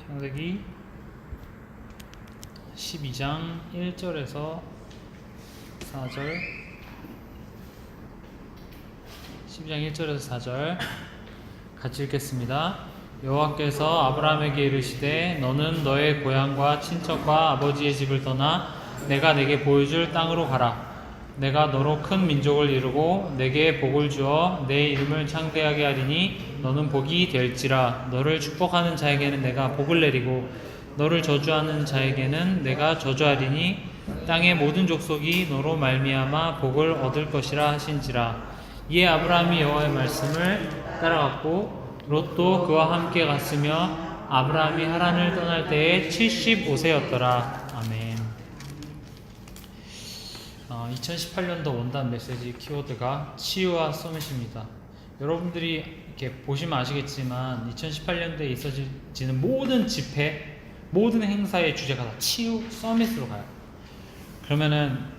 창세기 12장 1절에서 4절 12장 1절에서 4절 같이 읽겠습니다. 여호와께서 아브라함에게 이르시되 너는 너의 고향과 친척과 아버지의 집을 떠나 내가 내게 보여줄 땅으로 가라. 내가 너로 큰 민족을 이루고 내게 복을 주어 내 이름을 창대하게 하리니 너는 복이 될지라. 너를 축복하는 자에게는 내가 복을 내리고 너를 저주하는 자에게는 내가 저주하리니 땅의 모든 족속이 너로 말미암아 복을 얻을 것이라 하신지라. 이에 아브라함이 여호와의 말씀을 따라갔고 롯도 그와 함께 갔으며 아브라함이 하란을 떠날 때에 75세였더라. 아멘. 2018년도 원단 메시지 키워드가 치유와 서밋입니다. 여러분들이 이렇게 보시면 아시겠지만 2018년도에 있어지는 모든 집회, 모든 행사의 주제가 다 치유, 서밋으로 가요. 그러면은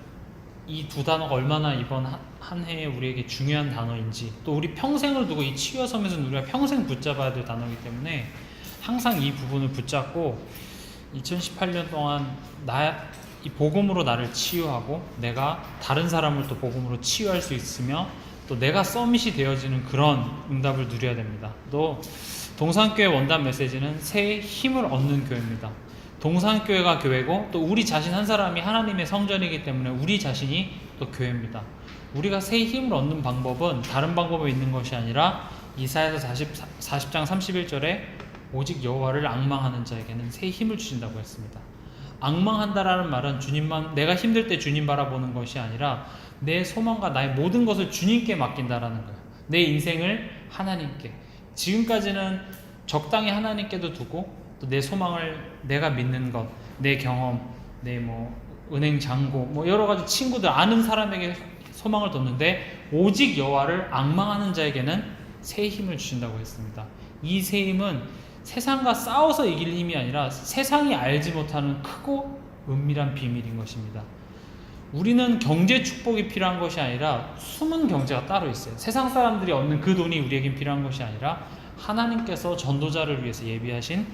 이 두 단어가 얼마나 이번 한 해에 우리에게 중요한 단어인지, 또 우리 평생을 두고 이 치유와 서밋은 우리가 평생 붙잡아야 될 단어이기 때문에 항상 이 부분을 붙잡고 2018년 동안 이 복음으로 나를 치유하고 내가 다른 사람을 또 복음으로 치유할 수 있으며 또 내가 서밋이 되어지는 그런 응답을 누려야 됩니다. 또 동산교회 원단 메시지는 새해 힘을 얻는 교회입니다. 동산교회가 교회고 또 우리 자신 한 사람이 하나님의 성전이기 때문에 우리 자신이 또 교회입니다. 우리가 새해 힘을 얻는 방법은 다른 방법이 있는 것이 아니라 이사야서 40장 31절에 오직 여호와를 앙망하는 자에게는 새해 힘을 주신다고 했습니다. 앙망한다라는 말은 주님만, 내가 힘들 때 주님 바라보는 것이 아니라 내 소망과 나의 모든 것을 주님께 맡긴다라는 거예요. 내 인생을 하나님께, 지금까지는 적당히 하나님께도 두고 또 내 소망을 내가 믿는 것, 내 경험, 내 은행 잔고 여러 가지 친구들, 아는 사람에게 소망을 뒀는데 오직 여호와를 앙망하는 자에게는 새 힘을 주신다고 했습니다. 이 새 힘은 세상과 싸워서 이길 힘이 아니라 세상이 알지 못하는 크고 은밀한 비밀인 것입니다. 우리는 경제 축복이 필요한 것이 아니라 숨은 경제가 따로 있어요. 세상 사람들이 얻는 그 돈이 우리에겐 필요한 것이 아니라 하나님께서 전도자를 위해서 예비하신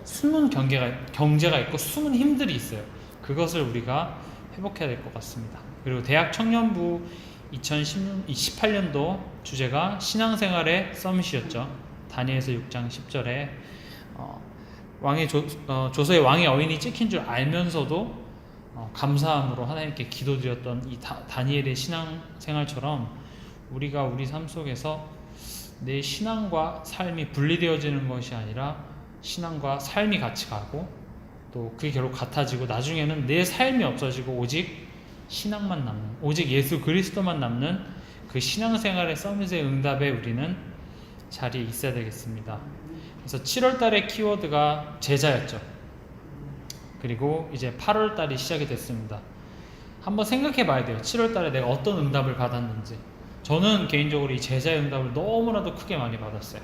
숨은 경제가 있고 숨은 힘들이 있어요. 그것을 우리가 회복해야 될 것 같습니다. 그리고 대학 청년부 2018년도 주제가 신앙생활의 서밋이었죠. 다니엘서 6장 10절에 조서의 왕의 어인이 찍힌 줄 알면서도 감사함으로 하나님께 기도드렸던 이 다니엘의 신앙생활처럼 우리가 우리 삶 속에서 내 신앙과 삶이 분리되어지는 것이 아니라 신앙과 삶이 같이 가고 또 그게 결국 같아지고 나중에는 내 삶이 없어지고 오직 신앙만 남는, 오직 예수 그리스도만 남는 그 신앙생활의 서밋의 응답에 우리는 자리에 있어야 되겠습니다. 그래서 7월달의 키워드가 제자였죠. 그리고 이제 8월달이 시작이 됐습니다. 한번 생각해 봐야 돼요. 7월달에 내가 어떤 응답을 받았는지. 저는 개인적으로 이 제자의 응답을 너무나도 크게 많이 받았어요.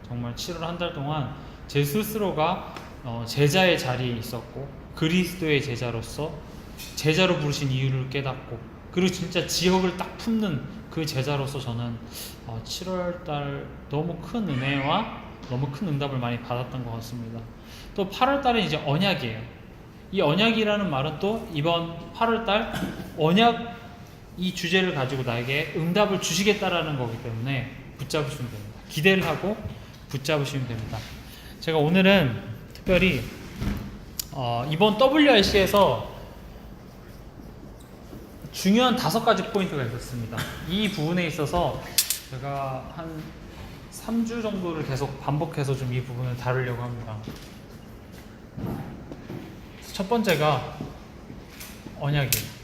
정말 7월 한 달 동안 제 스스로가 제자의 자리에 있었고 그리스도의 제자로서 제자로 부르신 이유를 깨닫고 그리고 진짜 지역을 딱 품는 그 제자로서 저는 7월달 너무 큰 은혜와 너무 큰 응답을 많이 받았던 것 같습니다. 또 8월달은 이제 언약이에요. 이 언약이라는 말은 또 이번 8월달 언약 이 주제를 가지고 나에게 응답을 주시겠다라는 거기 때문에 붙잡으시면 됩니다. 기대를 하고 붙잡으시면 됩니다. 제가 오늘은 특별히 이번 WRC에서 중요한 5가지 포인트가 있었습니다. 이 부분에 있어서 제가 한 3주 정도를 계속 반복해서 좀 이 부분을 다루려고 합니다. 첫 번째가 언약이에요.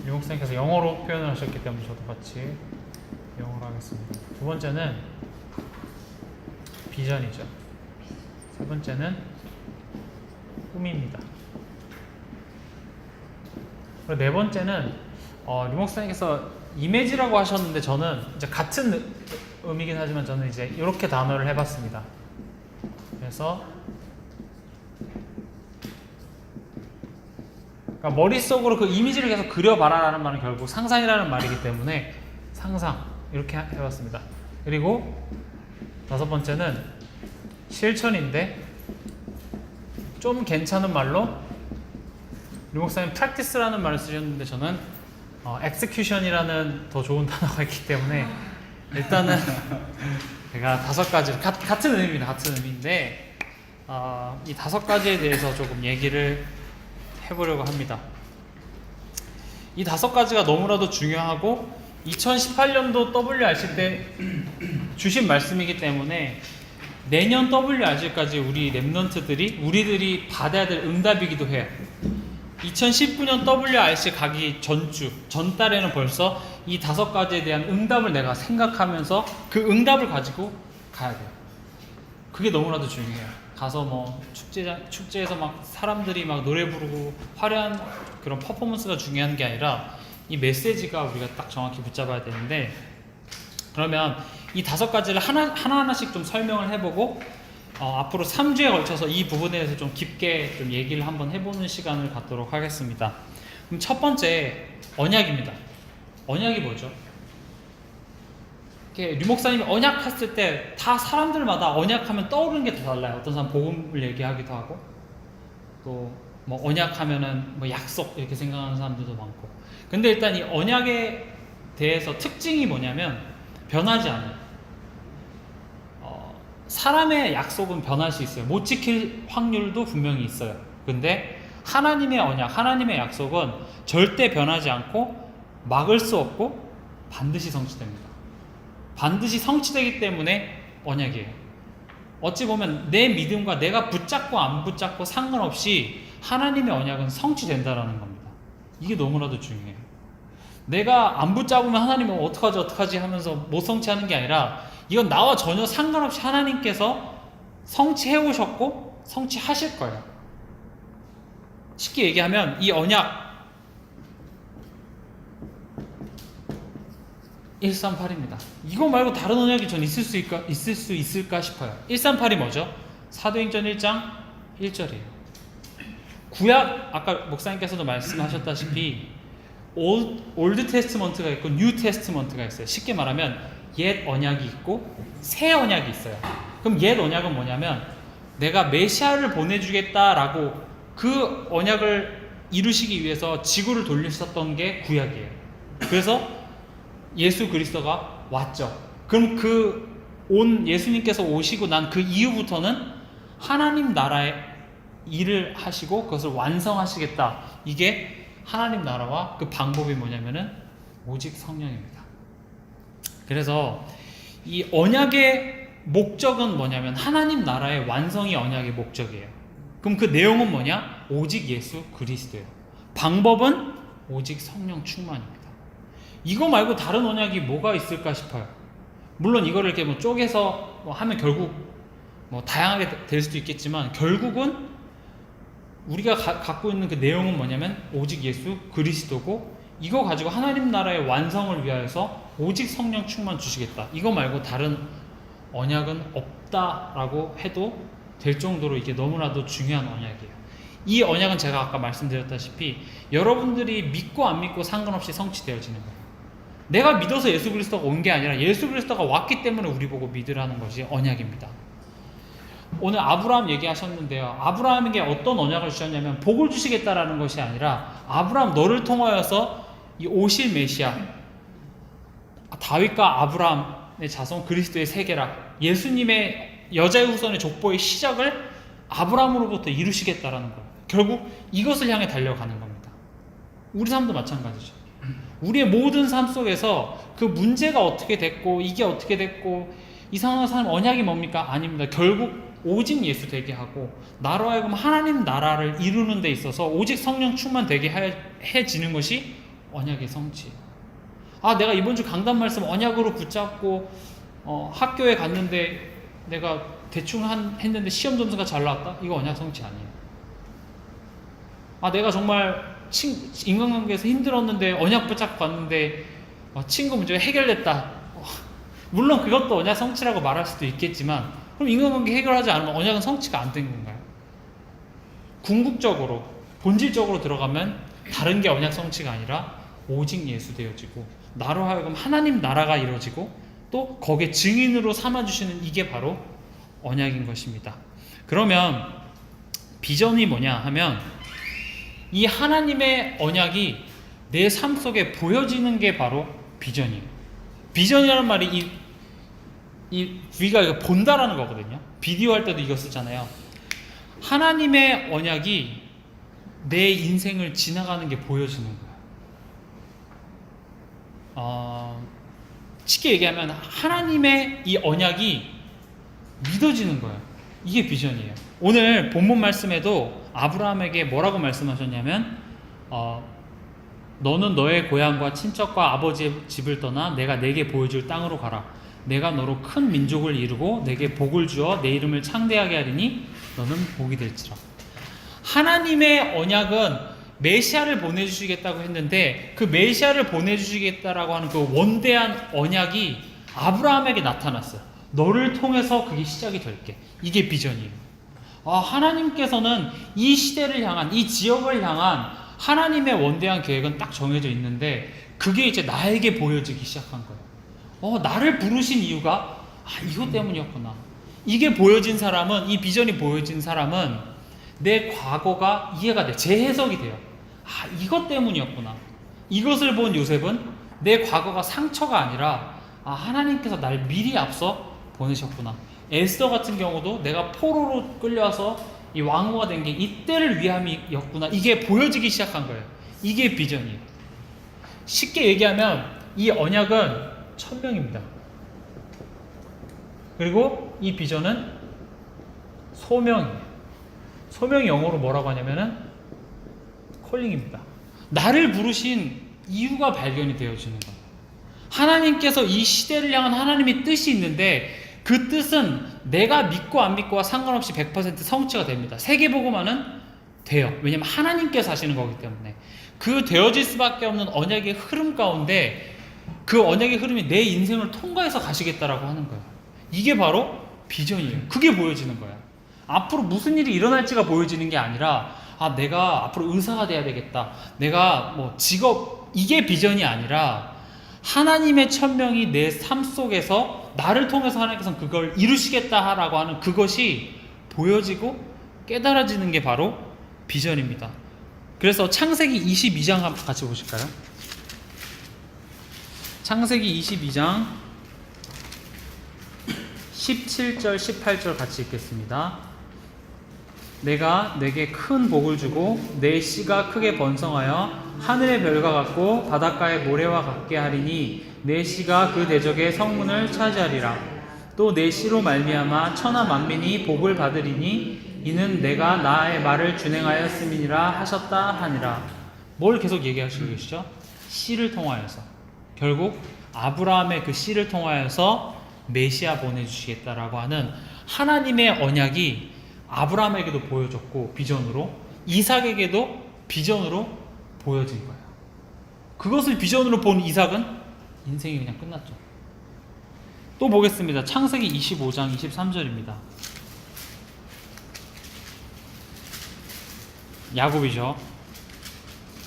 유 목사님께서 영어로 표현을 하셨기 때문에 저도 같이 영어로 하겠습니다. 두 번째는 비전이죠. 세 번째는 꿈입니다. 그리고 네 번째는 류 목사님께서 이미지라고 하셨는데 저는 이제 같은 의미긴 하지만 저는 이제 이렇게 단어를 해봤습니다. 그래서 그러니까 머릿속으로 그 이미지를 계속 그려봐라라는 말은 결국 상상이라는 말이기 때문에 상상 이렇게 해봤습니다. 그리고 다섯 번째는 실천인데 좀 괜찮은 말로 류 목사님 practice라는 말을 쓰셨는데 저는 execution이라는 더 좋은 단어가 있기 때문에 일단은 제가 다섯 가지 같은 의미입니다. 같은 의미인데 이 다섯 가지에 대해서 조금 얘기를 해보려고 합니다. 이 다섯 가지가 너무나도 중요하고 2018년도 WRC 때 주신 말씀이기 때문에 내년 WRC까지 우리들이 받아야 될 응답이기도 해요. 2019년 WRC 가기 전달에는 벌써 이 다섯 가지에 대한 응답을 내가 생각하면서 그 응답을 가지고 가야 돼요. 그게 너무나도 중요해요. 가서 뭐 축제에서 막 사람들이 막 노래 부르고 화려한 그런 퍼포먼스가 중요한 게 아니라 이 메시지가 우리가 딱 정확히 붙잡아야 되는데, 그러면 이 다섯 가지를 하나하나씩 좀 설명을 해보고 앞으로 3주에 걸쳐서 이 부분에 대해서 좀 깊게 좀 얘기를 한번 해보는 시간을 갖도록 하겠습니다. 그럼 첫 번째 언약입니다. 언약이 뭐죠? 류 목사님이 언약 했을 때 다 사람들마다 언약하면 떠오르는 게 다 달라요. 어떤 사람 복음을 얘기하기도 하고 또 뭐 언약하면은 뭐 약속 이렇게 생각하는 사람들도 많고, 근데 일단 이 언약에 대해서 특징이 뭐냐면 변하지 않아요. 사람의 약속은 변할 수 있어요. 못 지킬 확률도 분명히 있어요. 근데 하나님의 언약, 하나님의 약속은 절대 변하지 않고 막을 수 없고 반드시 성취됩니다. 반드시 성취되기 때문에 언약이에요. 어찌 보면 내 믿음과 내가 붙잡고 안 붙잡고 상관없이 하나님의 언약은 성취된다라는 겁니다. 이게 너무나도 중요해요. 내가 안 붙잡으면 하나님은 어떡하지 하면서 못 성취하는 게 아니라 이건 나와 전혀 상관없이 하나님께서 성취해 오셨고 성취하실 거예요. 쉽게 얘기하면 이 언약 138입니다. 이거 말고 다른 언약이 전 있을 수 있을까 싶어요. 138이 뭐죠? 사도행전 1장 1절이에요. 구약, 아까 목사님께서도 말씀하셨다시피 올드 테스트먼트가 있고 뉴 테스트먼트가 있어요. 쉽게 말하면 옛 언약이 있고 새 언약이 있어요. 그럼 옛 언약은 뭐냐면 내가 메시아를 보내주겠다라고 그 언약을 이루시기 위해서 지구를 돌리셨던 게 구약이에요. 그래서 예수 그리스도가 왔죠. 그럼 예수님께서 오시고 난 그 이후부터는 하나님 나라의 일을 하시고 그것을 완성하시겠다. 이게 하나님 나라와 그 방법이 뭐냐면은 오직 성령입니다. 그래서 이 언약의 목적은 뭐냐면 하나님 나라의 완성이 언약의 목적이에요. 그럼 그 내용은 뭐냐? 오직 예수 그리스도예요. 방법은 오직 성령 충만입니다. 이거 말고 다른 언약이 뭐가 있을까 싶어요. 물론 이거를 이렇게 뭐 쪼개서 하면 결국 뭐 다양하게 될 수도 있겠지만 결국은 우리가 갖고 있는 그 내용은 뭐냐면 오직 예수 그리스도고, 이거 가지고 하나님 나라의 완성을 위하여서 오직 성령 충만 주시겠다. 이거 말고 다른 언약은 없다라고 해도 될 정도로 이게 너무나도 중요한 언약이에요. 이 언약은 제가 아까 말씀드렸다시피 여러분들이 믿고 안 믿고 상관없이 성취되어지는 거예요. 내가 믿어서 예수 그리스도가 온 게 아니라 예수 그리스도가 왔기 때문에 우리 보고 믿으라는 것이 언약입니다. 오늘 아브라함 얘기하셨는데요. 아브라함에게 어떤 언약을 주셨냐면 복을 주시겠다라는 것이 아니라 아브라함 너를 통하여서 이 오실 메시아 다윗과 아브라함의 자손 그리스도의 세계라, 예수님의 여자의 후손의 족보의 시작을 아브라함으로부터 이루시겠다라는 거예요. 결국 이것을 향해 달려가는 겁니다. 우리 삶도 마찬가지죠. 우리의 모든 삶 속에서 그 문제가 어떻게 됐고 이게 어떻게 됐고 이상한 사람 언약이 뭡니까? 아닙니다. 결국 오직 예수 되게 하고 나로 하여금 하나님 나라를 이루는 데 있어서 오직 성령 충만되게 해지는 것이 언약의 성취예요. 내가 이번 주 강단 말씀 언약으로 붙잡고 학교에 갔는데 내가 대충 했는데 시험 점수가 잘 나왔다? 이거 언약 성취 아니에요. 내가 정말 인간관계에서 힘들었는데 언약 붙잡고 갔는데 친구 문제가 해결됐다. 물론 그것도 언약 성취라고 말할 수도 있겠지만 그럼 인간관계 해결하지 않으면 언약은 성취가 안 된 건가요? 궁극적으로 본질적으로 들어가면 다른 게 언약 성취가 아니라 오직 예수 되어지고 나로 하여금 하나님 나라가 이루어지고 또 거기에 증인으로 삼아주시는 이게 바로 언약인 것입니다. 그러면 비전이 뭐냐 하면 이 하나님의 언약이 내 삶 속에 보여지는 게 바로 비전이에요. 비전이라는 말이 우리가 이거 본다라는 거거든요. 비디오 할 때도 이거 쓰잖아요. 하나님의 언약이 내 인생을 지나가는 게 보여지는 거예요. 쉽게 얘기하면 하나님의 이 언약이 믿어지는 거예요. 이게 비전이에요. 오늘 본문 말씀에도 아브라함에게 뭐라고 말씀하셨냐면 너는 너의 고향과 친척과 아버지의 집을 떠나 내가 내게 보여줄 땅으로 가라. 내가 너로 큰 민족을 이루고 내게 복을 주어 내 이름을 창대하게 하리니 너는 복이 될지라. 하나님의 언약은 메시아를 보내주시겠다고 했는데 그 메시아를 보내주시겠다라고 하는 그 원대한 언약이 아브라함에게 나타났어요. 너를 통해서 그게 시작이 될게. 이게 비전이에요. 하나님께서는 이 시대를 향한, 이 지역을 향한 하나님의 원대한 계획은 딱 정해져 있는데 그게 이제 나에게 보여지기 시작한 거예요. 나를 부르신 이유가 이것 때문이었구나. 이게 보여진 사람은, 이 비전이 보여진 사람은 내 과거가 이해가 돼. 재해석이 돼요. 이것 때문이었구나. 이것을 본 요셉은 내 과거가 상처가 아니라 하나님께서 날 미리 앞서 보내셨구나. 에스더 같은 경우도 내가 포로로 끌려와서 이 왕후가 된 게 이때를 위함이었구나. 이게 보여지기 시작한 거예요. 이게 비전이에요. 쉽게 얘기하면 이 언약은 천명입니다. 그리고 이 비전은 소명이에요. 소명이 영어로 뭐라고 하냐면은 콜링입니다. 나를 부르신 이유가 발견이 되어지는 거예요. 하나님께서 이 시대를 향한 하나님의 뜻이 있는데 그 뜻은 내가 믿고 안 믿고와 상관없이 100% 성취가 됩니다. 세계복음화는 돼요. 왜냐하면 하나님께서 하시는 거기 때문에. 그 되어질 수밖에 없는 언약의 흐름 가운데 그 언약의 흐름이 내 인생을 통과해서 가시겠다라고 하는 거예요. 이게 바로 비전이에요. 그게 보여지는 거예요. 앞으로 무슨 일이 일어날지가 보여지는 게 아니라 내가 앞으로 의사가 돼야 되겠다. 내가 직업, 이게 비전이 아니라 하나님의 천명이 내 삶 속에서 나를 통해서 하나님께서는 그걸 이루시겠다라고 하는 그것이 보여지고 깨달아지는 게 바로 비전입니다. 그래서 창세기 22장 한번 같이 보실까요? 창세기 22장 17절 18절 같이 읽겠습니다. 내가 내게 큰 복을 주고 내 씨가 크게 번성하여 하늘의 별과 같고 바닷가의 모래와 같게 하리니 내 씨가 그 대적의 성문을 차지하리라. 또 내 씨로 말미암아 천하 만민이 복을 받으리니 이는 내가 나의 말을 준행하였음이니라 하셨다 하니라. 뭘 계속 얘기하시고 계시죠? 씨를 통하여서 결국 아브라함의 그 씨를 통하여서 메시아 보내주시겠다라고 하는 하나님의 언약이 아브라함에게도 보여졌고 비전으로, 이삭에게도 비전으로 보여진 거예요. 그것을 비전으로 본 이삭은 인생이 그냥 끝났죠. 또 보겠습니다. 창세기 25장 23절입니다. 야곱이죠.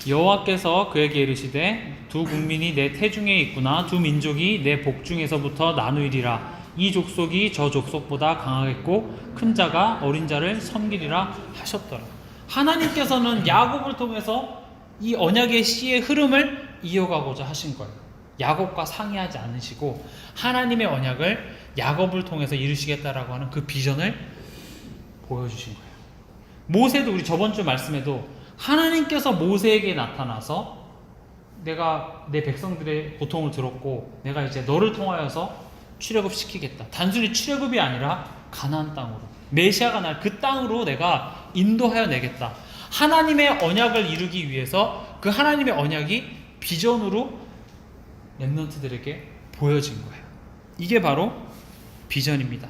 여호와께서 그에게 이르시되 두 국민이 내 태중에 있구나. 두 민족이 내 복중에서부터 나누이리라. 이 족속이 저 족속보다 강하겠고 큰 자가 어린 자를 섬기리라 하셨더라. 하나님께서는 야곱을 통해서 이 언약의 씨의 흐름을 이어가고자 하신 거예요. 야곱과 상의하지 않으시고 하나님의 언약을 야곱을 통해서 이루시겠다라고 하는 그 비전을 보여주신 거예요. 모세도 우리 저번 주 말씀에도 하나님께서 모세에게 나타나서 내가 내 백성들의 고통을 들었고 내가 이제 너를 통하여서 출애굽시키겠다. 단순히 출애굽이 아니라 가나안 땅으로, 메시아가 날 그 땅으로 내가 인도하여 내겠다. 하나님의 언약을 이루기 위해서 그 하나님의 언약이 비전으로 렘넌트들에게 보여진 거예요. 이게 바로 비전입니다.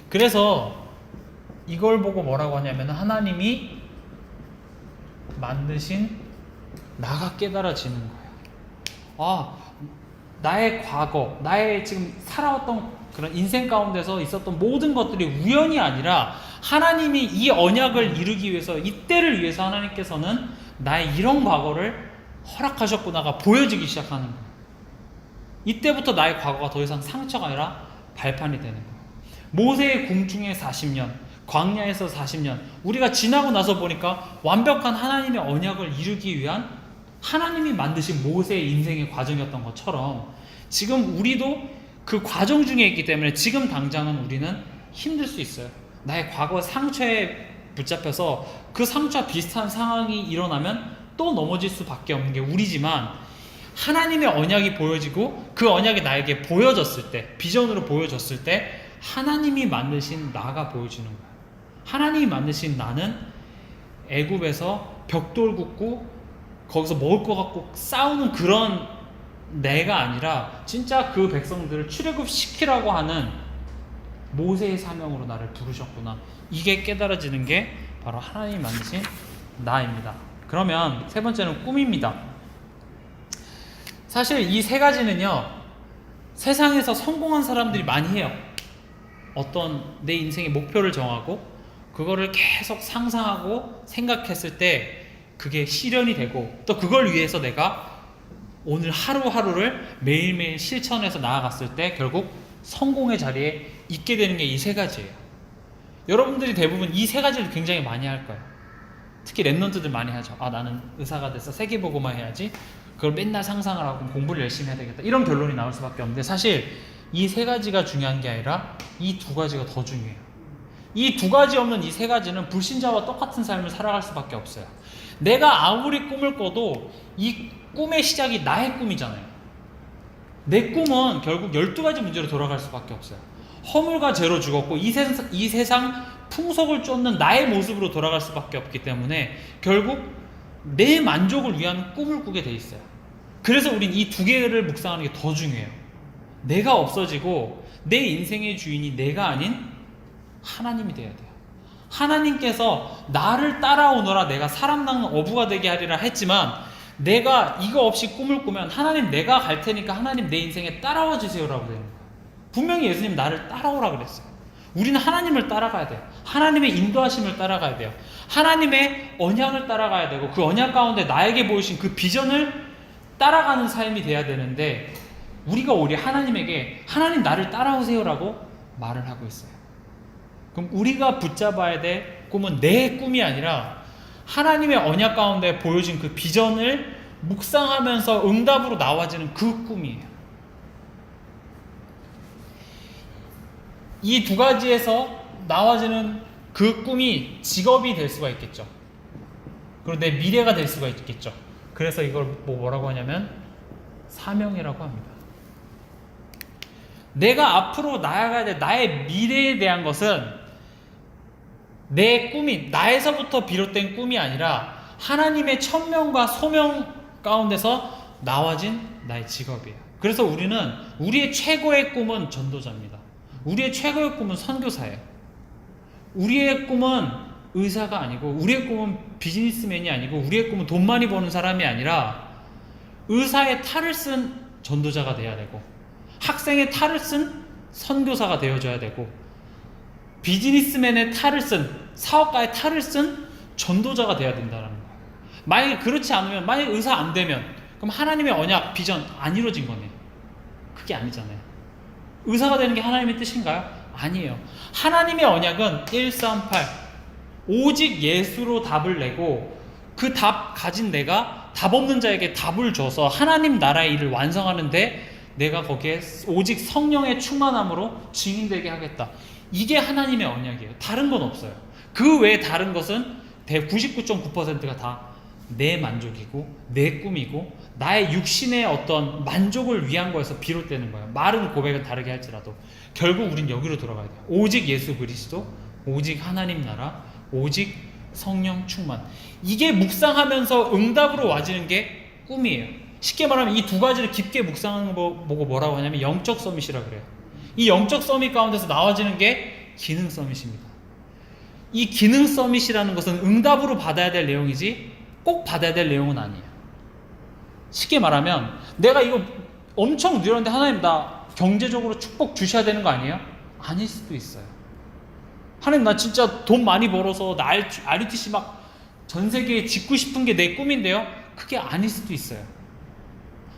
그래서 이걸 보고 뭐라고 하냐면 하나님이 만드신 나가 깨달아지는 거예요. 나의 과거, 나의 지금 살아왔던 그런 인생 가운데서 있었던 모든 것들이 우연이 아니라 하나님이 이 언약을 이루기 위해서, 이때를 위해서 하나님께서는 나의 이런 과거를 허락하셨구나가 보여지기 시작하는 거예요. 이때부터 나의 과거가 더 이상 상처가 아니라 발판이 되는 거예요. 모세의 궁중에 40년, 광야에서 40년, 우리가 지나고 나서 보니까 완벽한 하나님의 언약을 이루기 위한 하나님이 만드신 모세의 인생의 과정이었던 것처럼 지금 우리도 그 과정 중에 있기 때문에 지금 당장은 우리는 힘들 수 있어요. 나의 과거 상처에 붙잡혀서 그 상처와 비슷한 상황이 일어나면 또 넘어질 수밖에 없는 게 우리지만, 하나님의 언약이 보여지고 그 언약이 나에게 보여졌을 때, 비전으로 보여졌을 때 하나님이 만드신 나가 보여지는 거예요. 하나님이 만드신 나는 애굽에서 벽돌 굽고 거기서 먹을 것 갖고 싸우는 그런 내가 아니라 진짜 그 백성들을 출애굽시키라고 하는 모세의 사명으로 나를 부르셨구나. 이게 깨달아지는 게 바로 하나님이 만드신 나입니다. 그러면 세 번째는 꿈입니다. 사실 이 세 가지는요, 세상에서 성공한 사람들이 많이 해요. 어떤 내 인생의 목표를 정하고 그거를 계속 상상하고 생각했을 때 그게 실현이 되고, 또 그걸 위해서 내가 오늘 하루하루를 매일매일 실천해서 나아갔을 때 결국 성공의 자리에 있게 되는 게 이 세 가지예요. 여러분들이 대부분 이 세 가지를 굉장히 많이 할 거예요. 특히 랩런트들 많이 하죠. 아, 나는 의사가 돼서 세계보고만 해야지, 그걸 맨날 상상을 하고 공부를 열심히 해야 되겠다, 이런 결론이 나올 수밖에 없는데, 사실 이 세 가지가 중요한 게 아니라 이 두 가지가 더 중요해요. 이 두 가지 없는 이 세 가지는 불신자와 똑같은 삶을 살아갈 수밖에 없어요. 내가 아무리 꿈을 꿔도 이 꿈의 시작이 나의 꿈이잖아요. 내 꿈은 결국 12가지 문제로 돌아갈 수밖에 없어요. 허물과 죄로 죽었고 이 세상 풍속을 쫓는 나의 모습으로 돌아갈 수밖에 없기 때문에 결국 내 만족을 위한 꿈을 꾸게 돼 있어요. 그래서 우린 이 두 개를 묵상하는 게 더 중요해요. 내가 없어지고 내 인생의 주인이 내가 아닌 하나님이 돼야 돼요. 하나님께서 나를 따라오너라 내가 사람 낚는 어부가 되게 하리라 했지만, 내가 이거 없이 꿈을 꾸면 하나님 내가 갈 테니까 하나님 내 인생에 따라와 주세요라고 되는 거예요. 분명히 예수님 나를 따라오라 그랬어요. 우리는 하나님을 따라가야 돼요. 하나님의 인도하심을 따라가야 돼요. 하나님의 언약을 따라가야 되고, 그 언약 가운데 나에게 보이신 그 비전을 따라가는 삶이 돼야 되는데, 우리가 오히려 하나님에게 하나님 나를 따라오세요라고 말을 하고 있어요. 그럼 우리가 붙잡아야 될 꿈은 내 꿈이 아니라 하나님의 언약 가운데 보여진 그 비전을 묵상하면서 응답으로 나와지는 그 꿈이에요. 이 두 가지에서 나와지는 그 꿈이 직업이 될 수가 있겠죠. 그리고 내 미래가 될 수가 있겠죠. 그래서 이걸 뭐라고 하냐면 사명이라고 합니다. 내가 앞으로 나아가야 될 나의 미래에 대한 것은 내 꿈이 나에서부터 비롯된 꿈이 아니라 하나님의 천명과 소명 가운데서 나와진 나의 직업이에요. 그래서 우리는 우리의 최고의 꿈은 전도자입니다. 우리의 최고의 꿈은 선교사예요. 우리의 꿈은 의사가 아니고, 우리의 꿈은 비즈니스맨이 아니고, 우리의 꿈은 돈 많이 버는 사람이 아니라 의사의 탈을 쓴 전도자가 돼야 되고, 학생의 탈을 쓴 선교사가 되어줘야 되고, 비즈니스맨의 탈을 쓴, 사업가의 탈을 쓴 전도자가 돼야 된다는 거예요. 만약에 그렇지 않으면, 만약에 의사 안 되면 그럼 하나님의 언약, 비전 안 이루어진 거네요. 그게 아니잖아요. 의사가 되는 게 하나님의 뜻인가요? 아니에요. 하나님의 언약은 138, 오직 예수로 답을 내고 그 답 가진 내가 답 없는 자에게 답을 줘서 하나님 나라의 일을 완성하는데 내가 거기에 오직 성령의 충만함으로 증인되게 하겠다. 이게 하나님의 언약이에요. 다른 건 없어요. 그 외에 다른 것은 99.9%가 다 내 만족이고 내 꿈이고 나의 육신의 어떤 만족을 위한 거에서 비롯되는 거예요. 말은 고백은 다르게 할지라도 결국 우린 여기로 돌아가야 돼요. 오직 예수 그리스도, 오직 하나님 나라, 오직 성령 충만. 이게 묵상하면서 응답으로 와지는 게 꿈이에요. 쉽게 말하면 이 두 가지를 깊게 묵상하는 거 보고 뭐라고 하냐면 영적 서밋이라 그래요. 이 영적 서밋 가운데서 나와지는 게 기능 서밋입니다. 이 기능 서밋이라는 것은 응답으로 받아야 될 내용이지 꼭 받아야 될 내용은 아니에요. 쉽게 말하면 내가 이거 엄청 누렸는데 하나님 나 경제적으로 축복 주셔야 되는 거 아니에요? 아닐 수도 있어요. 하나님 나 진짜 돈 많이 벌어서 나 RUTC 막 전 세계에 짓고 싶은 게 내 꿈인데요? 그게 아닐 수도 있어요.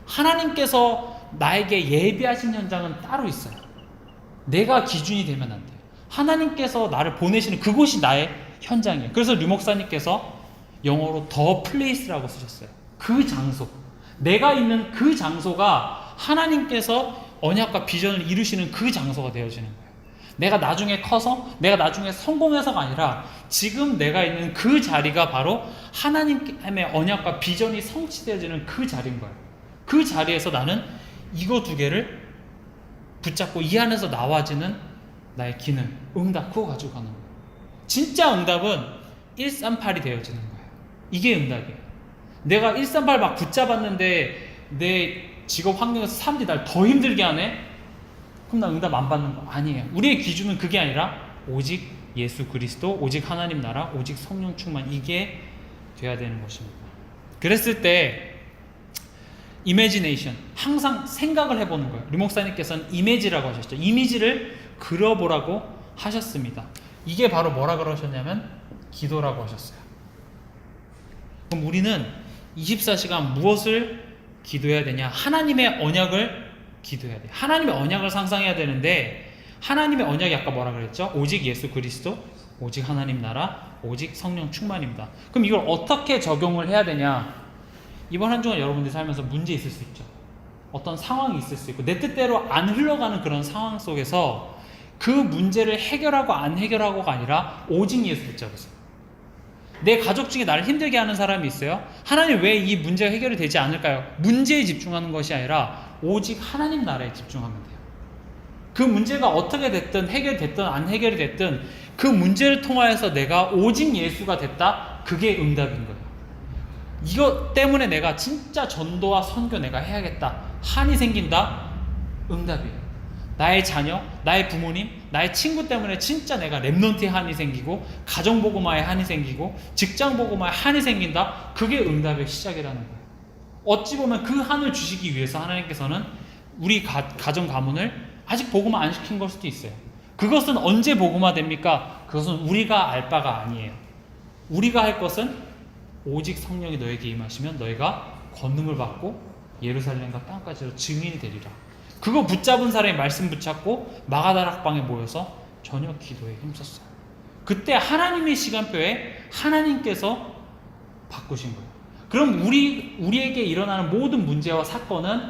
하나님께서 나에게 예비하신 현장은 따로 있어요. 내가 기준이 되면 안 돼요. 하나님께서 나를 보내시는 그곳이 나의 현장이에요. 그래서 류 목사님께서 영어로 더 플레이스라고 쓰셨어요. 그 장소, 내가 있는 그 장소가 하나님께서 언약과 비전을 이루시는 그 장소가 되어지는 거예요. 내가 나중에 커서, 내가 나중에 성공해서가 아니라 지금 내가 있는 그 자리가 바로 하나님의 언약과 비전이 성취되어지는 그 자리인 거예요. 그 자리에서 나는 이거 두 개를 붙잡고 이 안에서 나와지는 나의 기능, 응답 그거 가지고 가는 거예요. 진짜 응답은 138이 되어지는 거예요. 이게 응답이에요. 내가 138 막 붙잡았는데 내 직업 환경에서 사람들이 날 더 힘들게 하네? 그럼 나 응답 안 받는 거 아니에요. 우리의 기준은 그게 아니라 오직 예수 그리스도, 오직 하나님 나라, 오직 성령 충만, 이게 돼야 되는 것입니다. 그랬을 때 이미지네이션, 항상 생각을 해보는 거예요. 류 목사님께서는 이미지라고 하셨죠. 이미지를 그려보라고 하셨습니다. 이게 바로 뭐라 그러셨냐면 기도라고 하셨어요. 그럼 우리는 24시간 무엇을 기도해야 되냐? 하나님의 언약을 기도해야 돼요. 하나님의 언약을 상상해야 되는데, 하나님의 언약이 아까 뭐라 그랬죠? 오직 예수 그리스도, 오직 하나님 나라, 오직 성령 충만입니다. 그럼 이걸 어떻게 적용을 해야 되냐? 이번 한 주간 여러분들이 살면서 문제 있을 수 있죠. 어떤 상황이 있을 수 있고 내 뜻대로 안 흘러가는 그런 상황 속에서 그 문제를 해결하고 안 해결하고가 아니라 오직 예수 붙잡으세요. 내 가족 중에 나를 힘들게 하는 사람이 있어요. 하나님 왜 이 문제가 해결이 되지 않을까요? 문제에 집중하는 것이 아니라 오직 하나님 나라에 집중하면 돼요. 그 문제가 어떻게 됐든 해결됐든 안 해결이 됐든 그 문제를 통하여서 내가 오직 예수가 됐다. 그게 응답인 거예요. 이것 때문에 내가 진짜 전도와 선교 내가 해야겠다. 한이 생긴다. 응답이에요. 나의 자녀, 나의 부모님, 나의 친구 때문에 진짜 내가 랩넌트의 한이 생기고 가정복음화의 한이 생기고 직장복음화의 한이 생긴다. 그게 응답의 시작이라는 거예요. 어찌 보면 그 한을 주시기 위해서 하나님께서는 우리 가정 가문을 아직 복음화 안 시킨 걸 수도 있어요. 그것은 언제 복음화 됩니까? 그것은 우리가 알 바가 아니에요. 우리가 할 것은 오직 성령이 너에게 임하시면 너희가 권능을 받고 예루살렘과 땅까지로 증인이 되리라. 그거 붙잡은 사람이 말씀 붙잡고 마가다락방에 모여서 저녁 기도에 힘썼어요. 그때 하나님의 시간표에 하나님께서 바꾸신 거예요. 그럼 우리에게 일어나는 모든 문제와 사건은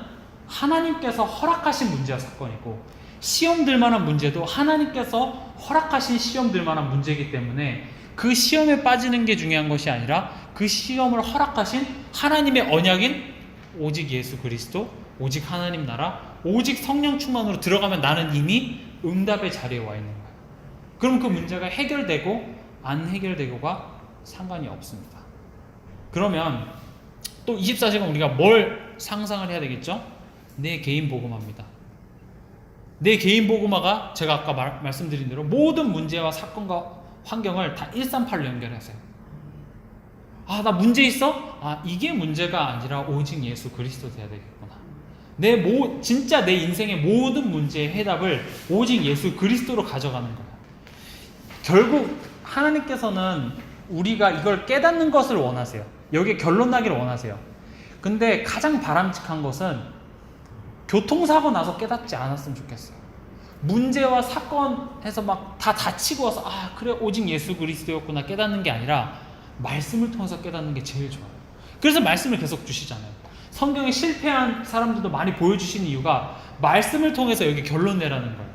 하나님께서 허락하신 문제와 사건이고, 시험들 만한 문제도 하나님께서 허락하신 시험들 만한 문제이기 때문에 그 시험에 빠지는 게 중요한 것이 아니라 그 시험을 허락하신 하나님의 언약인 오직 예수 그리스도, 오직 하나님 나라, 오직 성령 충만으로 들어가면 나는 이미 응답의 자리에 와 있는 거예요. 그럼 그 문제가 해결되고 안 해결되고가 상관이 없습니다. 그러면 또 24시간 우리가 뭘 상상을 해야 되겠죠? 내 개인 복음화입니다. 내 개인 복음화가 제가 아까 말씀드린 대로 모든 문제와 사건과 환경을 다 138로 연결하세요. 아, 나 문제 있어? 아, 이게 문제가 아니라 오직 예수 그리스도 돼야 되겠구나. 진짜 내 인생의 모든 문제의 해답을 오직 예수 그리스도로 가져가는 거예요. 결국 하나님께서는 우리가 이걸 깨닫는 것을 원하세요. 여기에 결론 나기를 원하세요. 근데 가장 바람직한 것은 교통사고 나서 깨닫지 않았으면 좋겠어요. 문제와 사건에서 막 다 다치고 와서 아 그래 오직 예수 그리스도였구나 깨닫는 게 아니라 말씀을 통해서 깨닫는 게 제일 좋아요. 그래서 말씀을 계속 주시잖아요. 성경에 실패한 사람들도 많이 보여주시는 이유가 말씀을 통해서 여기 결론 내라는 거예요.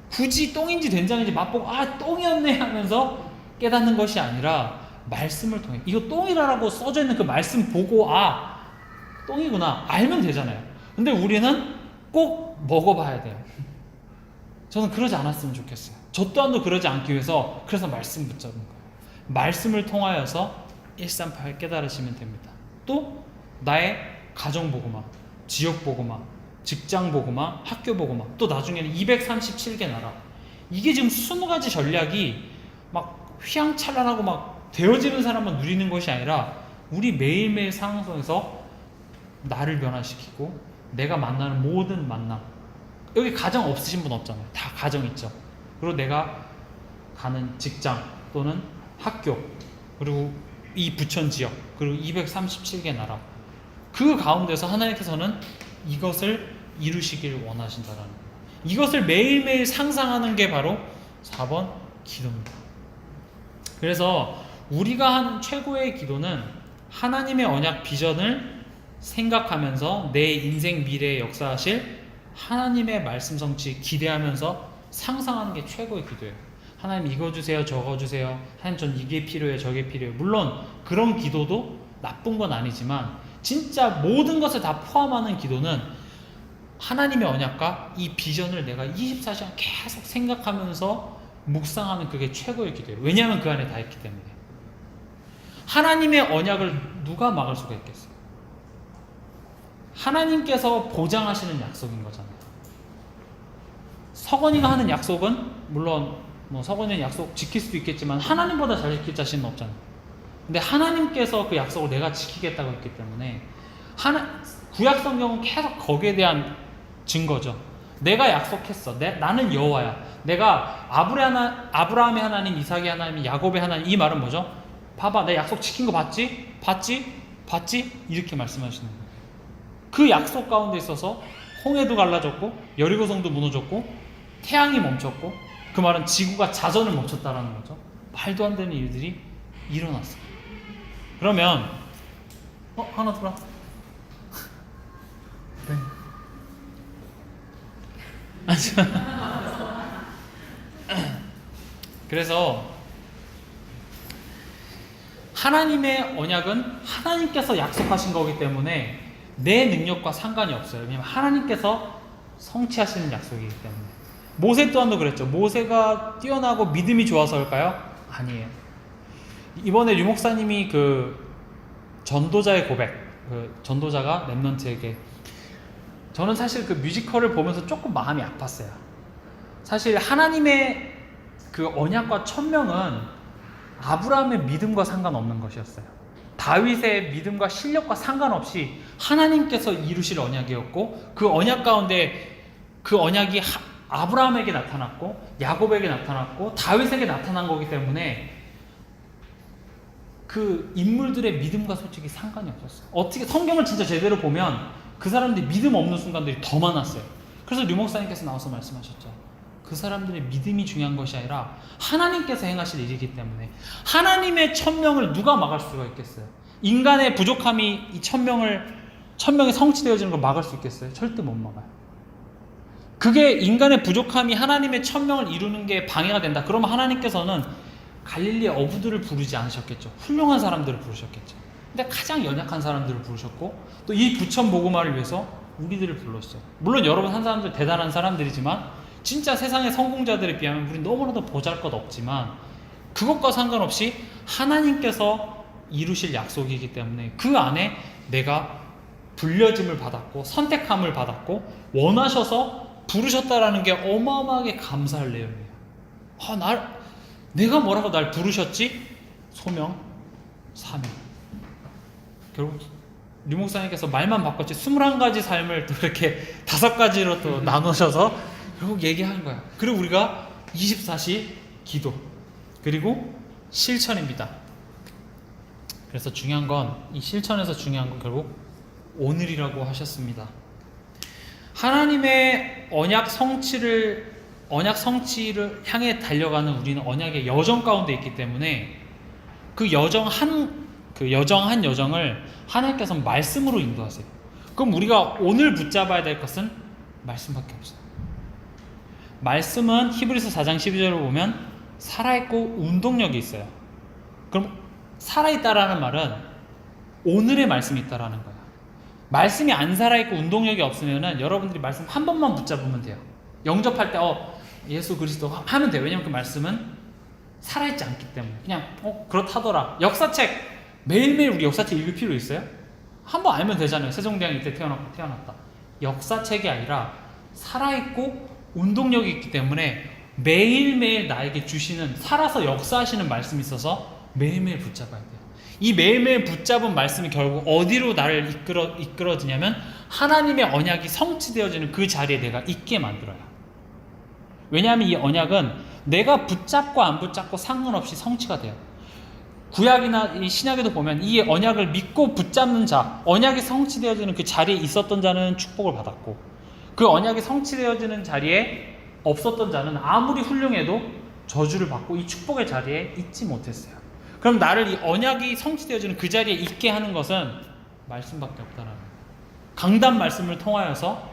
굳이 똥인지 된장인지 맛보고 아 똥이었네 하면서 깨닫는 것이 아니라 말씀을 통해 이거 똥이라고 써져 있는 그 말씀 보고 아 똥이구나 알면 되잖아요. 근데 우리는 꼭 먹어봐야 돼요. 저는 그러지 않았으면 좋겠어요. 저 또한도 그러지 않기 위해서 그래서 말씀 붙잡은 거예요. 말씀을 통하여서 138 깨달으시면 됩니다. 또 나의 가정 복음화, 지역 복음화, 직장 복음화, 학교 복음화, 또 나중에는 237개 나라. 이게 지금 20가지 전략이 막 휘황찬란하고 막 되어지는 사람만 누리는 것이 아니라 우리 매일매일 상황 속에서 나를 변화시키고 내가 만나는 모든 만남. 여기 가정 없으신 분 없잖아요. 다 가정 있죠. 그리고 내가 가는 직장 또는 학교 그리고 이 부천 지역 그리고 237개 나라 그 가운데서 하나님께서는 이것을 이루시길 원하신다라는 거예요. 이것을 매일매일 상상하는 게 바로 4번 기도입니다. 그래서 우리가 하는 최고의 기도는 하나님의 언약 비전을 생각하면서 내 인생 미래에 역사하실 하나님의 말씀 성취 기대하면서 상상하는 게 최고의 기도예요. 하나님 이거 주세요, 저거 주세요. 하나님 전 이게 필요해요, 저게 필요해요. 물론 그런 기도도 나쁜 건 아니지만 진짜 모든 것을 다 포함하는 기도는 하나님의 언약과 이 비전을 내가 24시간 계속 생각하면서 묵상하는 그게 최고의 기도예요. 왜냐하면 그 안에 다 있기 때문에. 하나님의 언약을 누가 막을 수가 있겠어요? 하나님께서 보장하시는 약속인 거잖아요. 서건이가 하는 약속은 물론 서건이는 약속 지킬 수도 있겠지만 하나님보다 잘 지킬 자신은 없잖아요. 근데 하나님께서 그 약속을 내가 지키겠다고 했기 때문에 구약 성경은 계속 거기에 대한 증거죠. 내가 약속했어. 나는 여호와야. 내가 아브라함의 하나님, 이삭의 하나님, 야곱의 하나님. 이 말은 뭐죠? 봐봐, 내 약속 지킨 거 봤지? 봤지? 이렇게 말씀하시는 거예요. 그 약속 가운데 있어서 홍해도 갈라졌고 여리고성도 무너졌고 태양이 멈췄고, 그 말은 지구가 자전을 멈췄다라는 거죠. 말도 안 되는 일들이 일어났어요. 그러면 하나 들어와. 네. 그래서 하나님의 언약은 하나님께서 약속하신 거기 때문에 내 능력과 상관이 없어요. 왜냐하면 하나님께서 성취하시는 약속이기 때문에. 모세 또한도 그랬죠. 모세가 뛰어나고 믿음이 좋아서일까요? 아니에요. 이번에 류 목사님이 그 전도자의 고백, 그 전도자가 렘넌트에게, 저는 사실 그 뮤지컬을 보면서 조금 마음이 아팠어요. 사실 하나님의 그 언약과 천명은 아브라함의 믿음과 상관없는 것이었어요. 다윗의 믿음과 실력과 상관없이 하나님께서 이루실 언약이었고, 그 언약 가운데 그 언약이 아브라함에게 나타났고 야곱에게 나타났고 다윗에게 나타난 거기 때문에 그 인물들의 믿음과 솔직히 상관이 없었어요. 어떻게 성경을 진짜 제대로 보면 그 사람들이 믿음 없는 순간들이 더 많았어요. 그래서 류 목사님께서 나와서 말씀하셨죠. 그 사람들의 믿음이 중요한 것이 아니라 하나님께서 행하실 일이기 때문에. 하나님의 천명을 누가 막을 수가 있겠어요? 인간의 부족함이 이 천명이 성취되어지는 걸 막을 수 있겠어요? 절대 못 막아요. 그게 인간의 부족함이 하나님의 천명을 이루는 게 방해가 된다. 그러면 하나님께서는 갈릴리의 어부들을 부르지 않으셨겠죠. 훌륭한 사람들을 부르셨겠죠. 근데 가장 연약한 사람들을 부르셨고, 또 이 부천 복음화를 위해서 우리들을 불렀어요. 물론 여러분 한 사람들 대단한 사람들이지만 진짜 세상의 성공자들에 비하면 우리 너무나도 보잘것없지만 그것과 상관없이 하나님께서 이루실 약속이기 때문에 그 안에 내가 불려짐을 받았고 선택함을 받았고 원하셔서 부르셨다라는 게 어마어마하게 감사할 내용이에요. 내가 뭐라고 날 부르셨지? 소명, 사명. 결국 류 목사님께서 말만 바꿨지 21가지 삶을 또 이렇게 5가지로 또 나누셔서 결국 얘기하는 거야. 그리고 우리가 24시 기도, 그리고 실천입니다. 그래서 중요한 건, 이 실천에서 중요한 건 결국 오늘이라고 하셨습니다. 하나님의 언약 성취를 향해 달려가는 우리는 언약의 여정 가운데 있기 때문에 그 여정 한 여정을 하나님께서 말씀으로 인도하세요. 그럼 우리가 오늘 붙잡아야 될 것은 말씀밖에 없어요. 말씀은 히브리서 4장 12절을 보면 살아있고 운동력이 있어요. 그럼 살아있다라는 말은 오늘의 말씀이 있다라는 거예요. 말씀이 안 살아있고 운동력이 없으면은 여러분들이 말씀 한 번만 붙잡으면 돼요. 영접할 때 예수 그리스도 하면 돼요. 왜냐면 그 말씀은 살아있지 않기 때문에. 그냥 그렇다더라. 역사책 매일매일 우리 역사책 읽을 필요 있어요? 한 번 알면 되잖아요. 세종대왕이 이때 태어났다. 역사책이 아니라 살아있고 운동력이 있기 때문에 매일매일 나에게 주시는, 살아서 역사하시는 말씀이 있어서 매일매일 붙잡아야 돼요. 이 매일매일 붙잡은 말씀이 결국 어디로 나를 이끌어지냐면 하나님의 언약이 성취되어지는 그 자리에 내가 있게 만들어요. 왜냐하면 이 언약은 내가 붙잡고 안 붙잡고 상관없이 성취가 돼요. 구약이나 이 신약에도 보면 이 언약을 믿고 붙잡는 자, 언약이 성취되어지는 그 자리에 있었던 자는 축복을 받았고, 그 언약이 성취되어지는 자리에 없었던 자는 아무리 훌륭해도 저주를 받고 이 축복의 자리에 있지 못했어요. 그럼 나를 이 언약이 성취되어지는 그 자리에 있게 하는 것은 말씀밖에 없다라는 거예요. 강단 말씀을 통하여서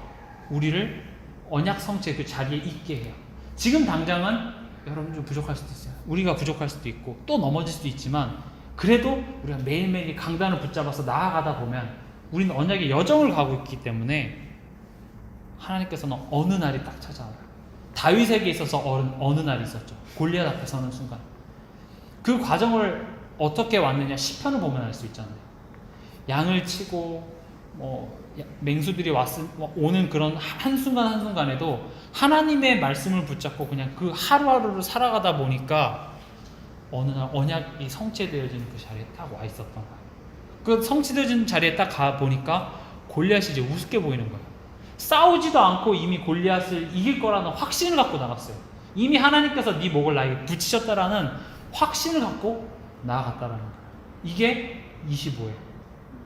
우리를 언약 성취의 그 자리에 있게 해요. 지금 당장은 여러분 좀 부족할 수도 있어요. 우리가 부족할 수도 있고 또 넘어질 수도 있지만, 그래도 우리가 매일매일 강단을 붙잡아서 나아가다 보면 우리는 언약의 여정을 가고 있기 때문에 하나님께서는 어느 날이 딱 찾아와요. 다윗에게 있어서 어느 날이 있었죠. 골리앗 앞에 서는 순간. 그 과정을 어떻게 왔느냐 시편을 보면 알 수 있잖아요. 양을 치고 맹수들이 오는 그런 한순간 한순간에도 하나님의 말씀을 붙잡고 그냥 그 하루하루를 살아가다 보니까 어느 날 언약이 성취되어지는 그 자리에 딱 와 있었던 거예요. 그 성취되어진 자리에 딱 가 보니까 골리앗이 이제 우습게 보이는 거예요. 싸우지도 않고 이미 골리앗을 이길 거라는 확신을 갖고 나갔어요. 이미 하나님께서 네 목을 나에게 붙이셨다라는 확신을 갖고 나아갔다라는 거예요. 이게 25예요.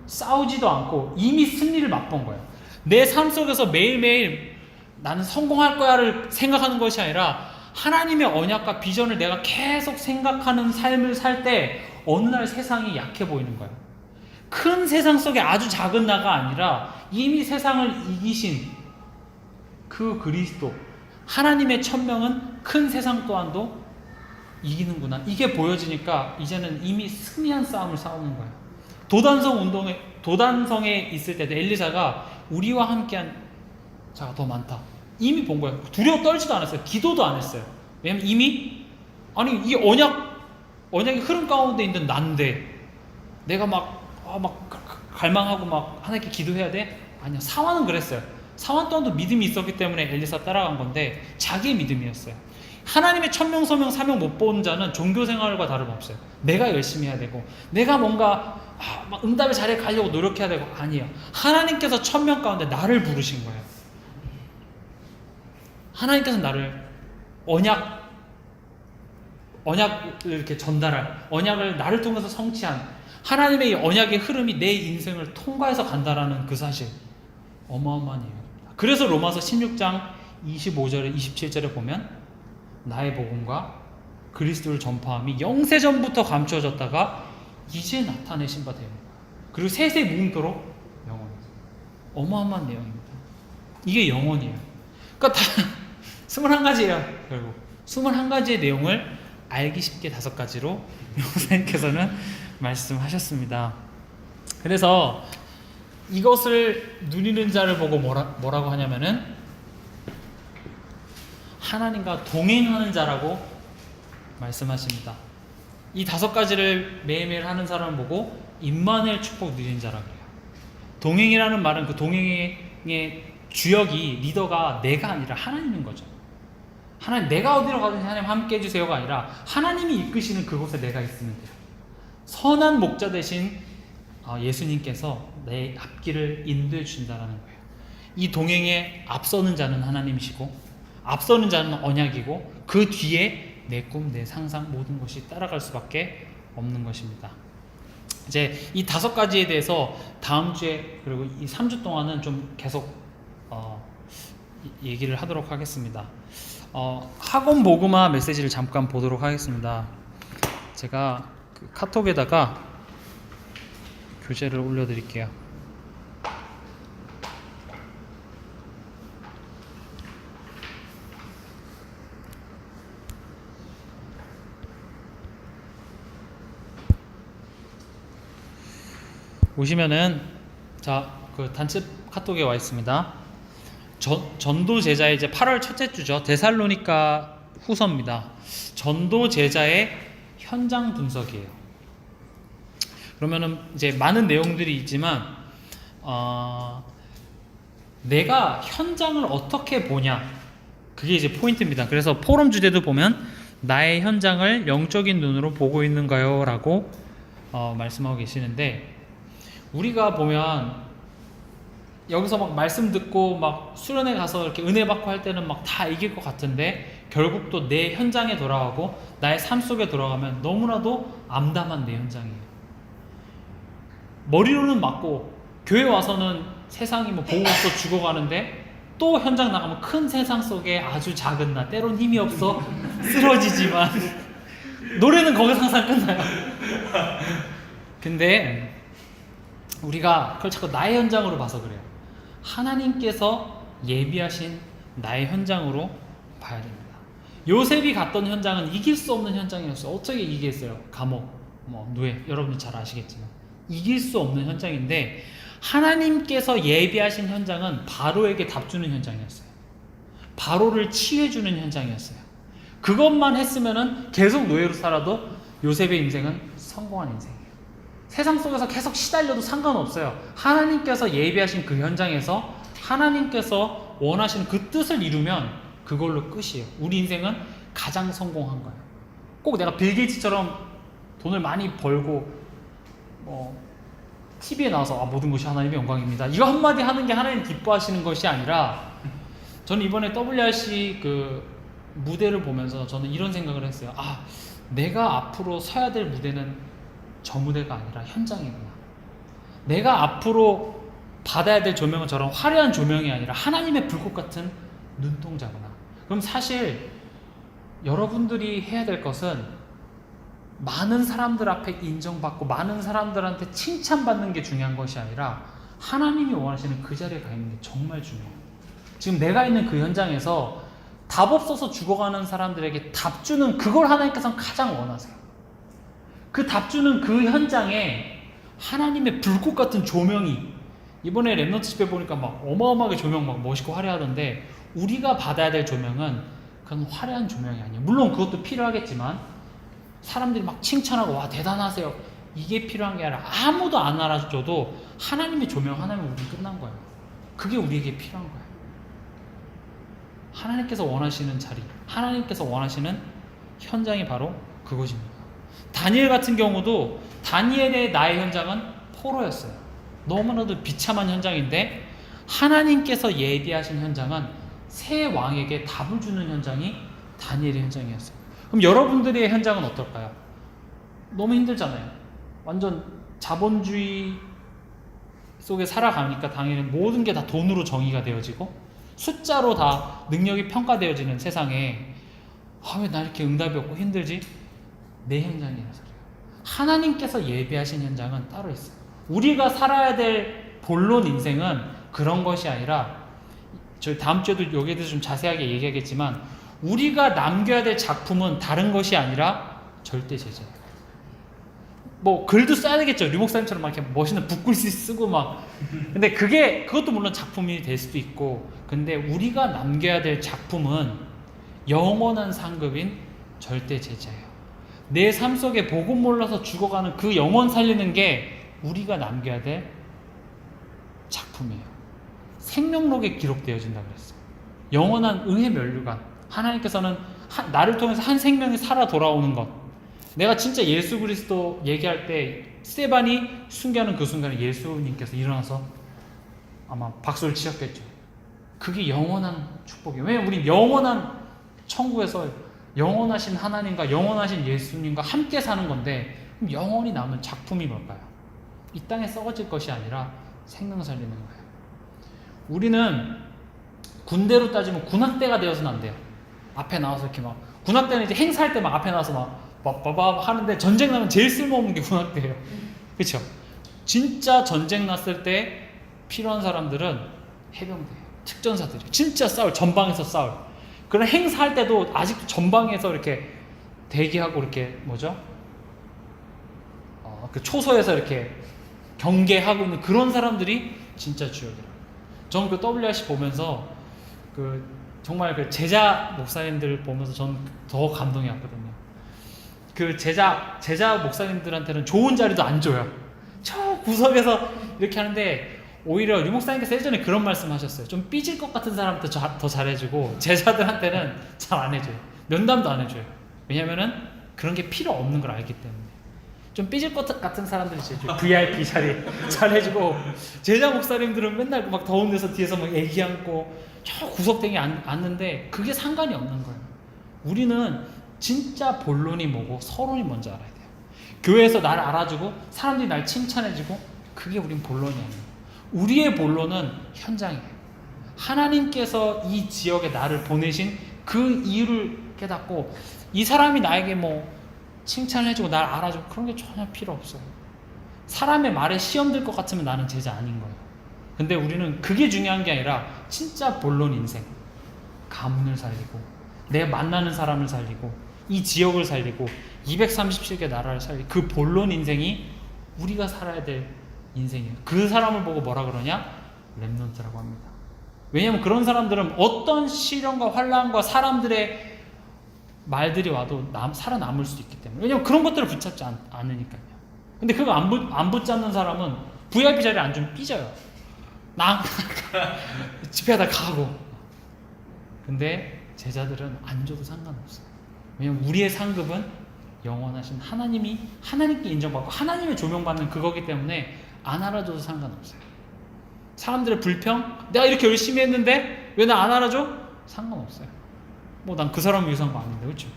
싸우지도 않고 이미 승리를 맛본 거예요. 내 삶 속에서 매일매일 나는 성공할 거야를 생각하는 것이 아니라 하나님의 언약과 비전을 내가 계속 생각하는 삶을 살 때 어느 날 세상이 약해 보이는 거예요. 큰 세상 속에 아주 작은 나가 아니라 이미 세상을 이기신 그 그리스도, 하나님의 천명은 큰 세상 또한도 이기는구나, 이게 보여지니까 이제는 이미 승리한 싸움을 싸우는 거예요. 도단성에 있을 때도 엘리사가 우리와 함께한 자가 더 많다 이미 본 거예요. 두려워 떨지도 않았어요. 기도도 안 했어요. 왜냐면 이미 이 언약의 흐름 가운데 있는 난데 내가 막 갈망하고 막 하나님께 기도해야 돼? 아니야. 사환은 그랬어요. 사환 또한도 믿음이 있었기 때문에 엘리사 따라간 건데 자기의 믿음이었어요. 하나님의 천명, 서명, 사명 못 본 자는 종교 생활과 다름없어요. 내가 열심히 해야 되고 내가 뭔가 응답의 자리에 가려고 노력해야 되고, 아니에요. 하나님께서 천명 가운데 나를 부르신 거예요. 하나님께서 나를 언약을 이렇게 전달할, 언약을 나를 통해서 성취한 하나님의 이 언약의 흐름이 내 인생을 통과해서 간다라는 그 사실, 어마어마한 이유입니다. 그래서 로마서 16장 25절에 27절에 보면 나의 복음과 그리스도를 전파함이 영세전부터 감추어졌다가 이제 나타내신 바 되옵니다. 그리고 세세 무궁토록 영원입니다. 어마어마한 내용입니다. 이게 영원이에요. 그러니까 다 21가지예요. 결국 21가지의 내용을 알기 쉽게 5가지로 목사님께서는 말씀하셨습니다. 그래서 이것을 누리는 자를 보고 뭐라고 하냐면은 하나님과 동행하는 자라고 말씀하십니다. 이 5가지를 매일매일 하는 사람을 보고 임마누엘 축복 누리는 자라고 해요. 동행이라는 말은 그 동행의 주역이, 리더가 내가 아니라 하나님인 거죠. 하나님, 내가 어디로 가든지 하나님 함께 해주세요가 아니라 하나님이 이끄시는 그곳에 내가 있으면 돼요. 선한 목자 되신 예수님께서 내 앞길을 인도해 주신다는 거예요. 이 동행에 앞서는 자는 하나님이시고 앞서는 자는 언약이고 그 뒤에 내 꿈, 내 상상 모든 것이 따라갈 수밖에 없는 것입니다. 이제 이 5가지에 대해서 다음 주에 그리고 이 3주 동안은 좀 계속 얘기를 하도록 하겠습니다. 학원 복음화 메시지를 잠깐 보도록 하겠습니다. 제가 그 카톡에다가 교재를 올려드릴게요. 보시면은 그 단체 카톡에 와 있습니다. 전도 제자의 이제 8월 첫째 주죠. 데살로니가 후서입니다. 전도 제자의 현장 분석이에요. 그러면은 이제 많은 내용들이 있지만 내가 현장을 어떻게 보냐, 그게 이제 포인트입니다. 그래서 포럼 주제도 보면 나의 현장을 영적인 눈으로 보고 있는가요? 라고 말씀하고 계시는데, 우리가 보면 여기서 막 말씀 듣고 막 수련회 가서 이렇게 은혜 받고 할 때는 막 다 이길 것 같은데 결국 또 내 현장에 돌아가고 나의 삶 속에 돌아가면 너무나도 암담한 내 현장이에요. 머리로는 맞고 교회 와서는 세상이 뭐 보고 없어 죽어가는데 또 현장 나가면 큰 세상 속에 아주 작은 나, 때론 힘이 없어 쓰러지지만 노래는 거기서 항상 끝나요. 근데 우리가 그걸 자꾸 나의 현장으로 봐서 그래요. 하나님께서 예비하신 나의 현장으로 봐야 됩니다. 요셉이 갔던 현장은 이길 수 없는 현장이었어요. 어떻게 이기겠어요? 감옥, 노예, 여러분들 잘 아시겠지만 이길 수 없는 현장인데 하나님께서 예비하신 현장은 바로에게 답주는 현장이었어요. 바로를 치유해주는 현장이었어요. 그것만 했으면은 계속 노예로 살아도 요셉의 인생은 성공한 인생이에요. 세상 속에서 계속 시달려도 상관없어요. 하나님께서 예비하신 그 현장에서 하나님께서 원하시는 그 뜻을 이루면 그걸로 끝이에요. 우리 인생은 가장 성공한 거예요. 꼭 내가 빌 게이츠처럼 돈을 많이 벌고 TV에 나와서 모든 것이 하나님의 영광입니다, 이거 한마디 하는 게 하나님 기뻐하시는 것이 아니라, 저는 이번에 WRC 그 무대를 보면서 저는 이런 생각을 했어요. 내가 앞으로 서야 될 무대는 저 무대가 아니라 현장이구나. 내가 앞으로 받아야 될 조명은 저런 화려한 조명이 아니라 하나님의 불꽃 같은 눈동자구나. 그럼 사실 여러분들이 해야 될 것은 많은 사람들 앞에 인정받고 많은 사람들한테 칭찬받는 게 중요한 것이 아니라 하나님이 원하시는 그 자리에 가 있는 게 정말 중요해요. 지금 내가 있는 그 현장에서 답 없어서 죽어가는 사람들에게 답 주는 그걸 하나님께서는 가장 원하세요. 그 답 주는 그 현장에 하나님의 불꽃 같은 조명이, 이번에 랩넌트 집회 보니까 막 어마어마하게 조명 막 멋있고 화려하던데, 우리가 받아야 될 조명은 그런 화려한 조명이 아니에요. 물론 그것도 필요하겠지만 사람들이 막 칭찬하고 와 대단하세요, 이게 필요한 게 아니라 아무도 안 알아줘도 하나님의 조명 하나면 우리는 끝난 거예요. 그게 우리에게 필요한 거예요. 하나님께서 원하시는 자리, 하나님께서 원하시는 현장이 바로 그것입니다. 다니엘 같은 경우도 다니엘의 나의 현장은 포로였어요. 너무나도 비참한 현장인데 하나님께서 예비하신 현장은 새 왕에게 답을 주는 현장이 다니엘의 현장이었어요. 그럼 여러분들의 현장은 어떨까요? 너무 힘들잖아요. 완전 자본주의 속에 살아가니까 당연히 모든 게 다 돈으로 정의가 되어지고 숫자로 다 능력이 평가되어지는 세상에 왜 나 이렇게 응답이 없고 힘들지? 내 현장이라서 그래요. 하나님께서 예비하신 현장은 따로 있어요. 우리가 살아야 될 본론 인생은 그런 것이 아니라, 저희 다음 주에도 여기에 대해서 좀 자세하게 얘기하겠지만, 우리가 남겨야 될 작품은 다른 것이 아니라 절대 제자예요. 글도 써야 되겠죠. 류 목사님처럼 막 이렇게 멋있는 붓글씨 쓰고 막. 근데 그것도 물론 작품이 될 수도 있고, 근데 우리가 남겨야 될 작품은 영원한 상급인 절대 제자예요. 내 삶 속에 복음 몰라서 죽어가는 그 영혼 살리는 게 우리가 남겨야 될 작품이에요. 생명록에 기록되어진다 그랬어요. 영원한 의의 면류관. 하나님께서는 나를 통해서 한 생명이 살아 돌아오는 것. 내가 진짜 예수 그리스도 얘기할 때 스테반이 순교하는 그 순간에 예수님께서 일어나서 아마 박수를 치셨겠죠. 그게 영원한 축복이에요. 왜냐하면 우린 영원한 천국에서 영원하신 하나님과 영원하신 예수님과 함께 사는 건데, 그럼 영원히 남은 작품이 뭘까요? 이 땅에 썩어질 것이 아니라 생명 살리는 거예요. 우리는 군대로 따지면 군악대가 되어서는 안 돼요. 앞에 나와서 이렇게 막, 군악대는 이제 행사할 때 막 앞에 나와서 막 하는데, 전쟁 나면 제일 쓸모없는 게 군악대예요. 그렇죠? 진짜 전쟁 났을 때 필요한 사람들은 해병대예요. 특전사들이에요. 진짜 전방에서 싸울. 그런 행사할 때도 아직도 전방에서 이렇게 대기하고 이렇게 그 초소에서 이렇게 경계하고 있는 그런 사람들이 진짜 주역이에요. 저는 그 WRC 보면서 정말 그 제자 목사님들 보면서 전 더 감동이 왔거든요. 그 제자 목사님들한테는 좋은 자리도 안 줘요. 저 구석에서 이렇게 하는데, 오히려 류 목사님께서 예전에 그런 말씀 하셨어요. 좀 삐질 것 같은 사람한테 더 잘해주고 제자들한테는 잘 안 해줘요. 면담도 안 해줘요. 왜냐면은 그런 게 필요 없는 걸 알기 때문에. 좀 삐질 것 같은 사람들이 있어요. VIP 자리 잘해주고, 제자 목사님들은 맨날 막 더운 데서 뒤에서 막 애기 안고 저 구석탱이 앉는데 그게 상관이 없는 거예요. 우리는 진짜 본론이 뭐고 서론이 뭔지 알아야 돼요. 교회에서 나를 알아주고 사람들이 날 칭찬해주고, 그게 우린 본론이 아니에요. 우리의 본론은 현장이에요. 하나님께서 이 지역에 나를 보내신 그 이유를 깨닫고, 이 사람이 나에게 뭐 칭찬을 해주고 날 알아주고 그런 게 전혀 필요 없어요. 사람의 말에 시험 들 것 같으면 나는 제자 아닌 거예요. 근데 우리는 그게 중요한 게 아니라 진짜 본론 인생, 가문을 살리고 내 만나는 사람을 살리고 이 지역을 살리고 237개 나라를 살리고, 그 본론 인생이 우리가 살아야 될 인생이에요. 그 사람을 보고 뭐라 그러냐? 렘넌트라고 합니다. 왜냐하면 그런 사람들은 어떤 시련과 환난과 사람들의 말들이 와도 살아남을 수도 있기 때문에. 왜냐면 그런 것들을 붙잡지 않으니까요. 근데 그거 안 붙잡는 사람은 VIP 자리에 앉으면 삐져요. 집회하다 가고. 근데 제자들은 안 줘도 상관없어요. 왜냐면 우리의 상급은 영원하신 하나님께 인정받고 하나님의 조명받는 그거기 때문에 안 알아줘도 상관없어요. 사람들의 불평, 내가 이렇게 열심히 했는데 왜 나 안 알아줘? 상관없어요. 뭐 난 그 사람을 위해서 한 거 아닌데, 그렇죠?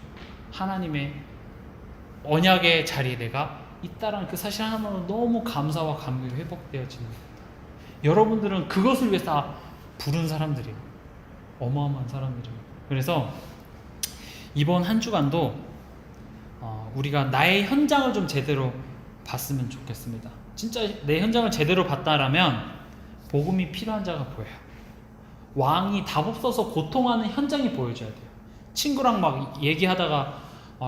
하나님의 언약의 자리에 내가 있다라는 그 사실 하나만으로 너무 감사와 감격이 회복되어지는 겁니다. 여러분들은 그것을 위해서 다 부른 사람들이에요. 어마어마한 사람들이에요. 그래서 이번 한 주간도 우리가 나의 현장을 좀 제대로 봤으면 좋겠습니다. 진짜 내 현장을 제대로 봤다라면 복음이 필요한 자가 보여요. 왕이 답 없어서 고통하는 현장이 보여줘야 돼요. 친구랑 막 얘기하다가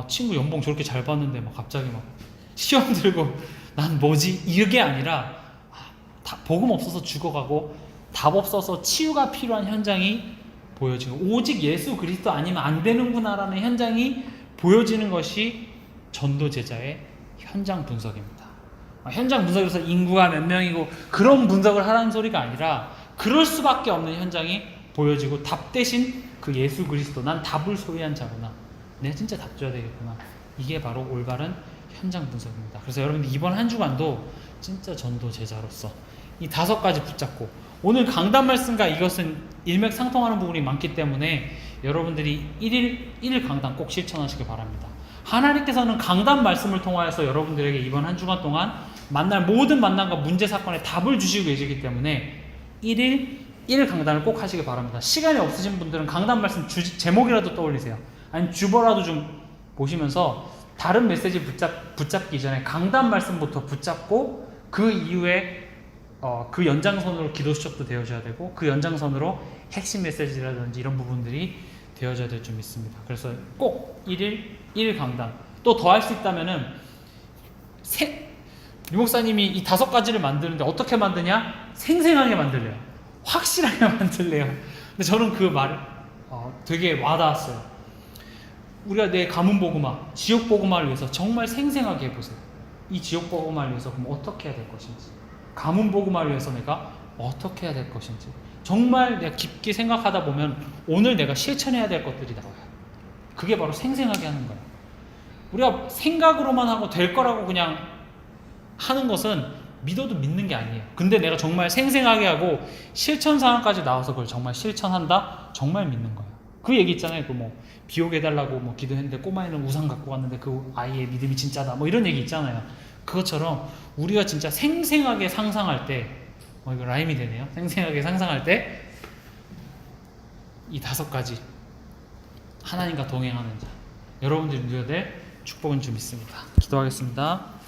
친구 연봉 저렇게 잘 받는데 막 갑자기 막 시험 들고 난 뭐지? 이게 아니라 복음 없어서 죽어가고 답 없어서 치유가 필요한 현장이 보여지고, 오직 예수 그리스도 아니면 안 되는구나라는 현장이 보여지는 것이 전도 제자의 현장 분석입니다. 현장 분석에서 인구가 몇 명이고 그런 분석을 하라는 소리가 아니라, 그럴 수밖에 없는 현장이 보여지고 답 대신 그 예수 그리스도, 난 답을 소유한 자구나, 내가 진짜 답 줘야 되겠구나, 이게 바로 올바른 현장 분석입니다. 그래서 여러분들 이번 한 주간도 진짜 전도 제자로서 이 5가지 붙잡고, 오늘 강단 말씀과 이것은 일맥상통하는 부분이 많기 때문에 여러분들이 1일 강단 꼭 실천하시기 바랍니다. 하나님께서는 강단 말씀을 통하여서 여러분들에게 이번 한 주간 동안 만날 모든 만남과 문제 사건에 답을 주시고 계시기 때문에 1일 강단을 꼭 하시기 바랍니다. 시간이 없으신 분들은 강단 말씀 제목이라도 떠올리세요. 아니면 주보라도 좀 보시면서 다른 메시지 붙잡기 전에 강단 말씀부터 붙잡고, 그 이후에 그 연장선으로 기도 수첩도 되어져야 되고, 그 연장선으로 핵심 메시지라든지 이런 부분들이 되어져야 될 줄 믿습니다. 그래서 꼭 1일 강단, 또 더 할 수 있다면은 유 목사님이 이 5가지를 만드는데 어떻게 만드냐? 생생하게 만들래요. 확실하게 만들래요. 근데 저는 그 말 되게 와닿았어요. 우리가 내 가문 복음화, 지역 복음화를 위해서 정말 생생하게 해보세요. 이 지역 복음화를 위해서 그럼 어떻게 해야 될 것인지, 가문 복음화를 위해서 내가 어떻게 해야 될 것인지, 정말 내가 깊게 생각하다 보면 오늘 내가 실천해야 될 것들이 나와요. 그게 바로 생생하게 하는 거예요. 우리가 생각으로만 하고 될 거라고 그냥 하는 것은 믿어도 믿는 게 아니에요. 근데 내가 정말 생생하게 하고 실천 상황까지 나와서 그걸 정말 실천한다? 정말 믿는 거예요. 그 얘기 있잖아요. 그 뭐 비 오게 해달라고 뭐 기도했는데 꼬마애는 우산 갖고 왔는데 그 아이의 믿음이 진짜다, 뭐 이런 얘기 있잖아요. 그것처럼 우리가 진짜 생생하게 상상할 때, 이거 라임이 되네요. 생생하게 상상할 때 이 5가지 하나님과 동행하는 자, 여러분들이 누려야 될 축복은 좀 있습니다. 기도하겠습니다.